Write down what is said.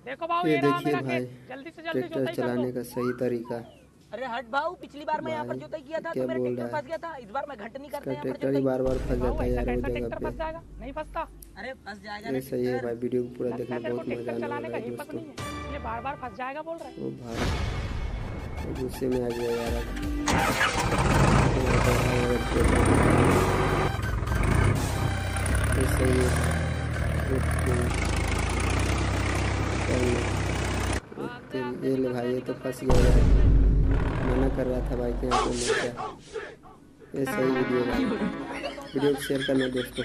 देखो भाऊ ये ये रहा देखिए मेरा भाई खेत, जल्दी से जल्दी ट्रैक्टर जोताई कर चलाने दो। का सही तरीका। अरे हट भाऊ, पिछली बार मैं यहाँ पर भाई, जोताई किया था क्या तो मेरा बोल ट्रैक्टर रहा है? फंस गया था। इस बार मैं घंटे नहीं करता इसका यहाँ पर ट्रैक्टर ही जोताई। बार बार फंस भाऊ जाता है ऐसा यार वो कैसा जगह ट्रैक्टर पे। फंस जाएगा? नहीं फंसता। अरे फंस जाएगा ये ना सही है ट्रैक्टर। भाई, वीडियो को पूरा लगता देखना है तेरे को बहुत मजा ट्रैक्टर आने चलाने वाला का है हिम्मत दोस्तों। नहीं है, इसलिए बार बार फंस जाएगा बोल रहा है। ओ भाई गुस्से में आ गया यार अब। ये सही है। ये ले भाई, ये तो फंस गया यार। मना कर रहा था भाई कि यहाँ पे मत जा। ये सही वीडियो है, वीडियो को शेयर करना दोस्तों।